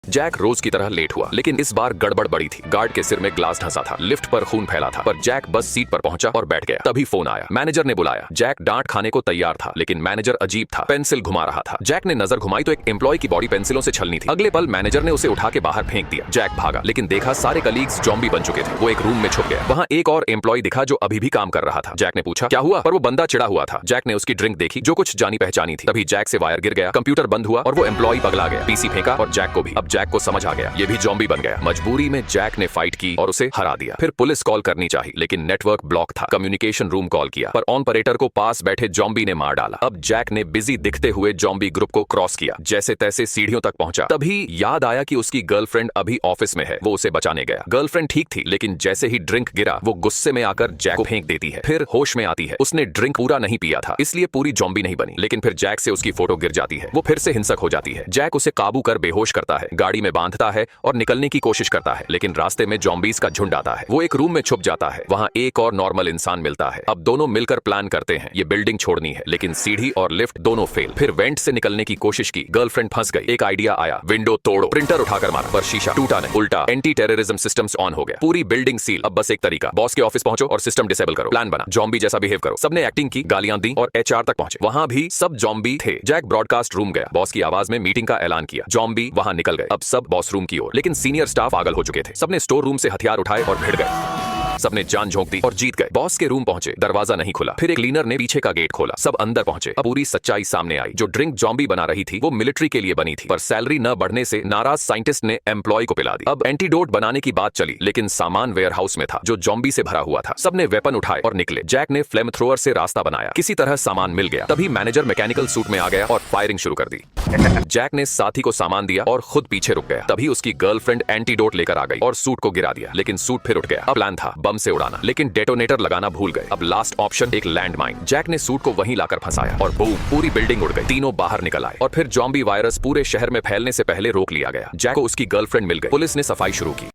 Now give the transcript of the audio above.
Jack रोज की तरह late हुआ, लेकिन इस बार गड़बड़ बड़ी थी। गार्ड के सिर में ग्लास धंसा था, लिफ्ट पर खून फैला था, पर जैक बस सीट पर पहुंचा और बैठ गया। तभी फोन आया, मैनेजर ने बुलाया। जैक डांट खाने को तैयार था, लेकिन मैनेजर अजीब था, पेंसिल घुमा रहा था। जैक ने नजर घुमाई तो एक एम्प्लॉय की बॉडी पेंसिलों से छलनी थी। अगले पल मैनेजर ने उसे उठा के बाहर फेंक दिया। जैक भागा, लेकिन देखा सारे कलीग्स जॉम्बी बन चुके थे। वो एक रूम में छुप गया। वहां एक और एम्प्लॉय दिखा जो अभी भी काम कर रहा था। जैक ने पूछा क्या हुआ, पर वो बंदा चिढ़ा हुआ था। जैक ने उसकी ड्रिंक देखी जो कुछ जानी पहचानी थी। तभी जैक से वायर गिर गया, कंप्यूटर बंद हुआ और वो एम्प्लॉय पगला गया। पीसी फेंका और जैक को भी। अब जैक को समझ आ गया ये भी जॉम्बी बन गया। मजबूरी में जैक ने फाइट की और उसे हरा दिया। फिर पुलिस कॉल करनी चाहिए, लेकिन नेटवर्क ब्लॉक था। कम्युनिकेशन रूम कॉल किया, पर ऑपरेटर को पास बैठे जॉम्बी ने मार डाला। अब जैक ने बिजी दिखते हुए जॉम्बी ग्रुप को क्रॉस किया, जैसे तैसे सीढ़ियों तक पहुंचा। तभी याद आया कि उसकी गर्लफ्रेंड अभी ऑफिस में है। वो उसे बचाने गया। गर्लफ्रेंड ठीक थी, लेकिन जैसे ही ड्रिंक गिरा वो गुस्से में आकर जैक को फेंक देती है। फिर होश में आती है। उसने ड्रिंक पूरा नहीं पिया था, इसलिए पूरी जॉम्बी नहीं बनी। लेकिन फिर जैक से उसकी फोटो गिर जाती है। वो फिर से हिंसक हो जाती है। जैक उसे काबू कर बेहोश करता है, गाड़ी में बांधता है और निकलने की कोशिश करता है, लेकिन रास्ते में जॉम्बीज का झुंड आता है। वो एक रूम में छुप जाता है। वहां एक और नॉर्मल इंसान मिलता है। अब दोनों मिलकर प्लान करते हैं ये बिल्डिंग छोड़नी है, लेकिन सीढ़ी और लिफ्ट दोनों फेल। फिर वेंट से निकलने की कोशिश की, गर्लफ्रेंड फंस गई। एक आइडिया आया, विंडो तोड़ो। प्रिंटर उठाकर मारा, पर शीशा टूटा नहीं, उल्टा एंटी टेररिज्म सिस्टम्स ऑन हो गया। पूरी बिल्डिंग सील। अब बस एक तरीका, बॉस के ऑफिस पहुंचो और सिस्टम डिसेबल करो। प्लान बना, जॉम्बी जैसा बिहेव करो। सबने एक्टिंग की, गालियां दी और एचआर तक पहुंचे। वहां भी सब जॉम्बी थे। जैक ब्रॉडकास्ट रूम गया, बॉस की आवाज में मीटिंग का ऐलान किया। जॉम्बी वहां निकल गए। अब सब बॉस रूम की ओर, लेकिन सीनियर स्टाफ पागल हो चुके थे। सबने स्टोर रूम से हथियार उठाए और भिड़ गए। सबने जान झोंक दी और जीत गए। बॉस के रूम पहुंचे, दरवाजा नहीं खुला। फिर एक क्लीनर ने पीछे का गेट खोला। सब अंदर पहुंचे। अब पूरी सच्चाई सामने आई। जो ड्रिंक जॉम्बी बना रही थी वो मिलिट्री के लिए बनी थी, पर सैलरी न बढ़ने से नाराज साइंटिस्ट ने एम्प्लॉय को पिला दी। अब एंटीडोट बनाने की बात चली, लेकिन सामान वेयरहाउस में था जो जॉम्बी से भरा हुआ था। सबने वेपन उठाए और निकले। जैक ने फ्लेम थ्रोअर से रास्ता बनाया, किसी तरह सामान मिल गया। तभी मैनेजर मैकेनिकल सूट में आ गया और फायरिंग शुरू कर दी। जैक ने साथी को सामान दिया और खुद पीछे रुक गया। तभी उसकी गर्लफ्रेंड एंटीडोट लेकर आ गई और सूट को गिरा दिया, लेकिन सूट फिर उठ गया। अब प्लान था बम से उड़ाना, लेकिन डेटोनेटर लगाना भूल गए। अब लास्ट ऑप्शन एक लैंडमाइन। जैक ने सूट को वहीं लाकर फंसाया और बूम, पूरी बिल्डिंग उड़ गई। तीनों बाहर निकल आए और फिर जॉम्बी वायरस पूरे शहर में फैलने से पहले रोक लिया गया। जैक को उसकी गर्लफ्रेंड मिल गई। पुलिस ने सफाई शुरू की।